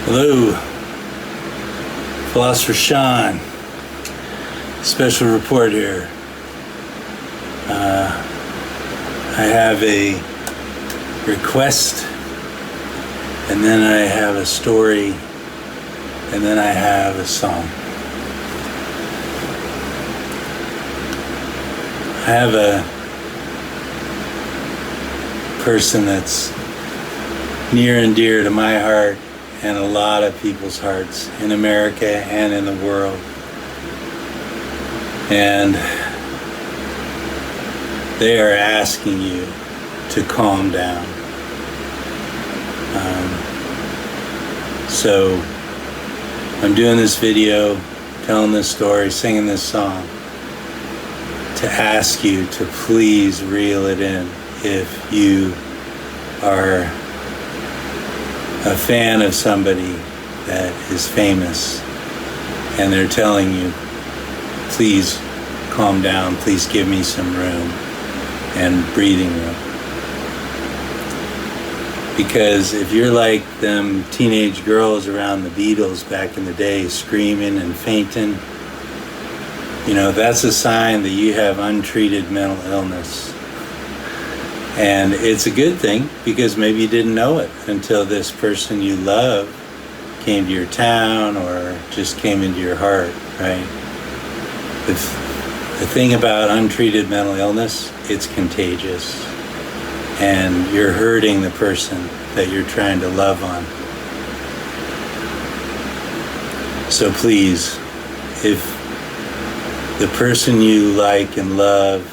Hello, Philosopher Sean. Special report here. I have a request, and then I have a story, and then I have a song. I have a person that's near and dear to my heart and a lot of people's hearts in America and in the world. And they are asking you to calm down. So I'm doing this video, telling this story, singing this song to ask you to please reel it in if you are a fan of somebody that is famous and they're telling you, please calm down, please give me some room and breathing room. Because if you're like them teenage girls around the Beatles back in the day screaming and fainting, you know, that's a sign that you have untreated mental illness. And it's a good thing because maybe you didn't know it until this person you love came to your town or just came into your heart, right? The thing about untreated mental illness, it's contagious. And you're hurting the person that you're trying to love on. So please, if the person you like and love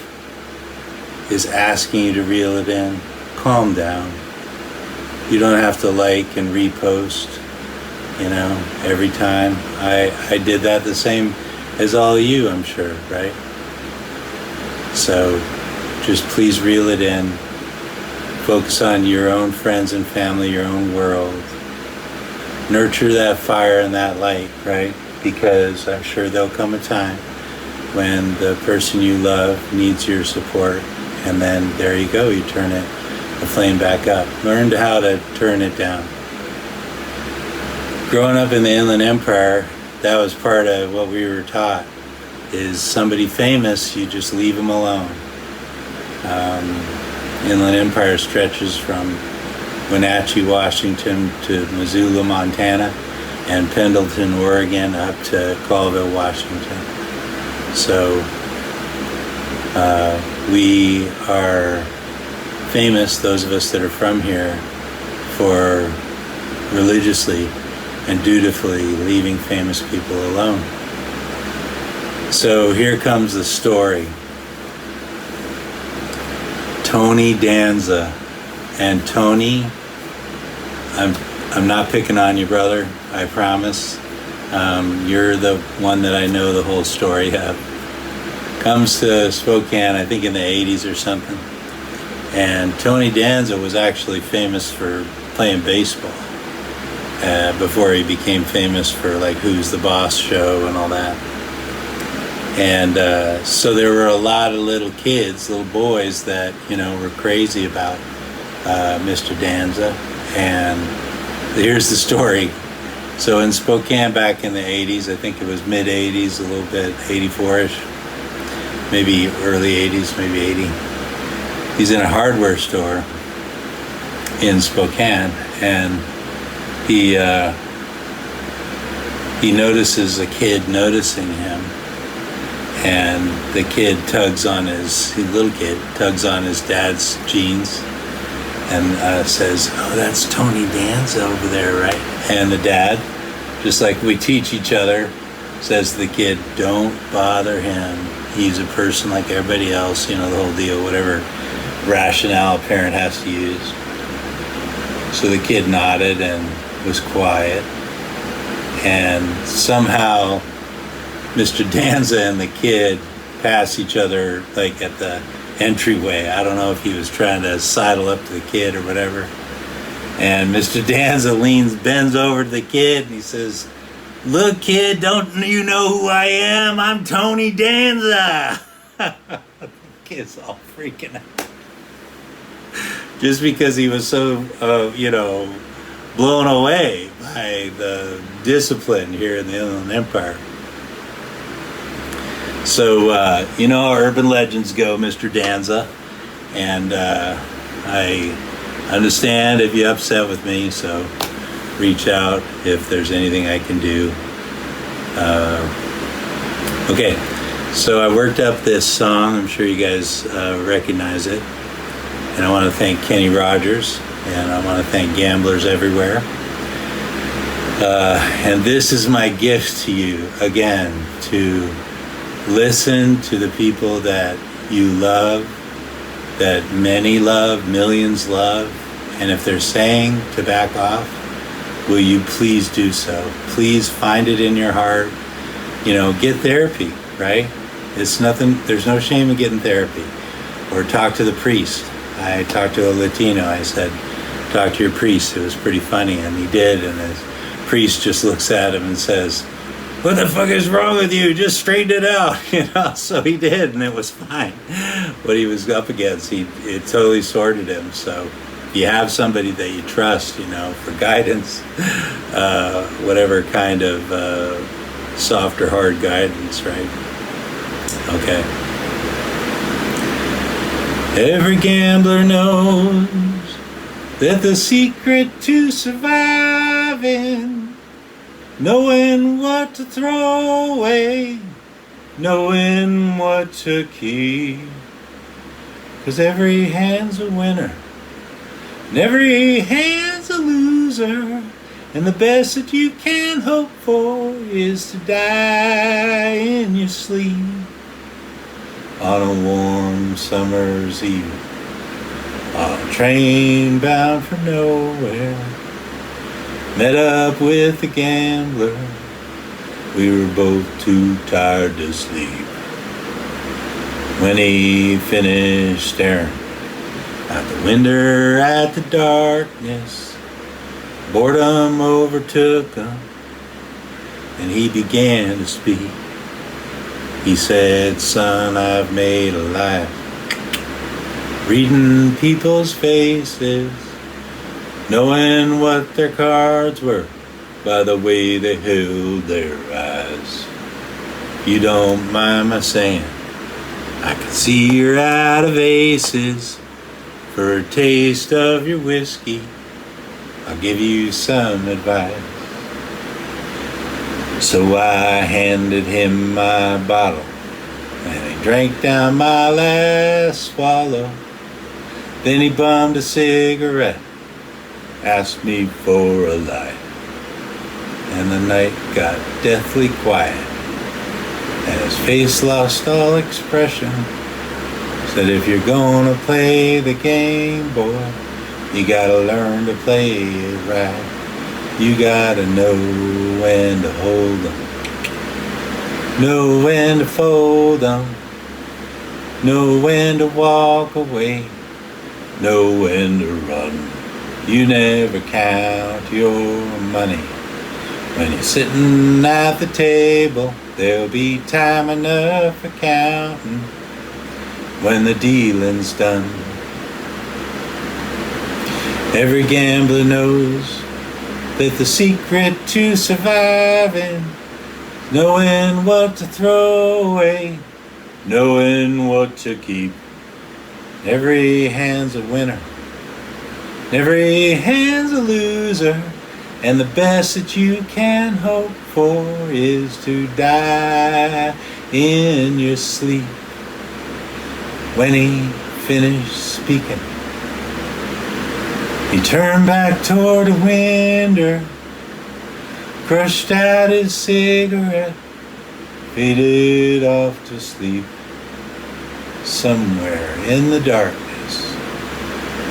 is asking you to reel it in, calm down. You don't have to like and repost, you know, every time. I did that the same as all of you, I'm sure, right? So just please reel it in. Focus on your own friends and family, your own world. Nurture that fire and that light, right? Because I'm sure there'll come a time when the person you love needs your support. And then there you go, you turn it, the flame back up. Learn how to turn it down. Growing up in the Inland Empire, that was part of what we were taught, is somebody famous, you just leave them alone. Inland Empire stretches from Wenatchee, Washington to Missoula, Montana, and Pendleton, Oregon, up to Colville, Washington. So we are famous, those of us that are from here, for religiously and dutifully leaving famous people alone. So here comes the story. Tony Danza. And Tony, I'm not picking on you, brother, I promise. You're the one that I know the whole story of. Comes to Spokane, I think in the 80s or something. And Tony Danza was actually famous for playing baseball before he became famous for like Who's the Boss show and all that. And so there were a lot of little kids, little boys that, you know, were crazy about Mr. Danza. And here's the story. So in Spokane back in the 80s, I think it was mid-80s, a little bit, 84-ish. Maybe early 80s, maybe 80. He's in a hardware store in Spokane, and he notices a kid noticing him, and the little kid tugs on his dad's jeans and says, "Oh, that's Tony Danza over there, right?" And the dad, just like we teach each other, says to the kid, "Don't bother him. He's a person like everybody else," you know, the whole deal, whatever rationale a parent has to use. So the kid nodded and was quiet. And somehow Mr. Danza and the kid pass each other like at the entryway. I don't know if he was trying to sidle up to the kid or whatever. And Mr. Danza bends over to the kid and he says, "Look, kid, don't you know who I am? I'm Tony Danza." The kid's all freaking out. Just because he was so, blown away by the discipline here in the Inland Empire. So, you know how urban legends go, Mr. Danza, and I understand if you're upset with me, so reach out if there's anything I can do. Okay, so I worked up this song. I'm sure you guys recognize it. And I want to thank Kenny Rogers, and I want to thank Gamblers Everywhere. And this is my gift to you, again, to listen to the people that you love, that many love, millions love, and if they're saying to back off, will you please do so? Please find it in your heart. You know, get therapy, right? It's nothing, there's no shame in getting therapy. Or talk to the priest. I talked to a Latino, I said, talk to your priest. It was pretty funny, and he did, and his priest just looks at him and says, what the fuck is wrong with you? Just straighten it out, you know? So he did, and it was fine. What he was up against, it totally sorted him. So if you have somebody that you trust, you know, for guidance, whatever kind of soft or hard guidance, right? Okay. Every gambler knows that the secret to surviving, knowing what to throw away, knowing what to keep. 'Cause every hand's a winner, and every hand's a loser, and the best that you can hope for is to die in your sleep. On a warm summer's eve, on a train bound for nowhere, met up with a gambler. We were both too tired to sleep. When he finished staring out the window at the darkness, boredom overtook him, and he began to speak. He said, son, I've made a life reading people's faces, knowing what their cards were by the way they held their eyes. You don't mind my saying, I can see you're out of aces. For a taste of your whiskey, I'll give you some advice. So I handed him my bottle, and he drank down my last swallow. Then he bummed a cigarette, asked me for a light, and the night got deathly quiet, and his face lost all expression. Said, if you're gonna play the game, boy, you gotta learn to play it right. You gotta know when to hold them, know when to fold them, know when to walk away, know when to run. You never count your money. When you're sitting at the table, there'll be time enough for counting when the dealing's done. Every gambler knows that the secret to surviving, knowing what to throw away, knowing what to keep. Every hand's a winner, every hand's a loser, and the best that you can hope for is to die in your sleep. When he finished speaking, he turned back toward the window, crushed out his cigarette, faded off to sleep somewhere in the darkness.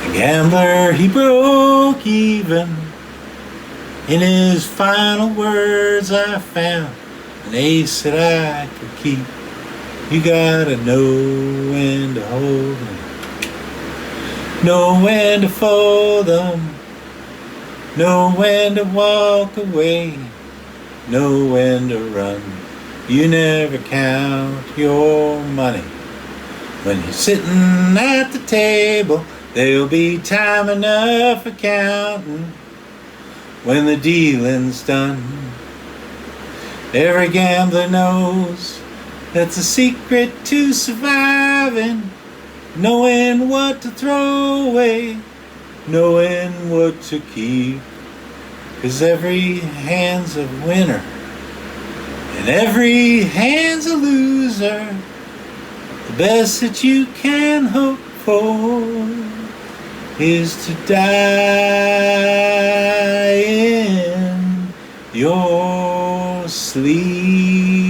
The gambler, he broke even. In his final words, I found an ace that I could keep. You gotta know when to hold them, know when to fold them, know when to walk away, know when to run. You never count your money. When you're sitting at the table, there'll be time enough for counting when the dealing's done. Every gambler knows that's the secret to surviving, knowing what to throw away, knowing what to keep. 'Cause every hand's a winner and every hand's a loser. The best that you can hope for is to die in your sleep.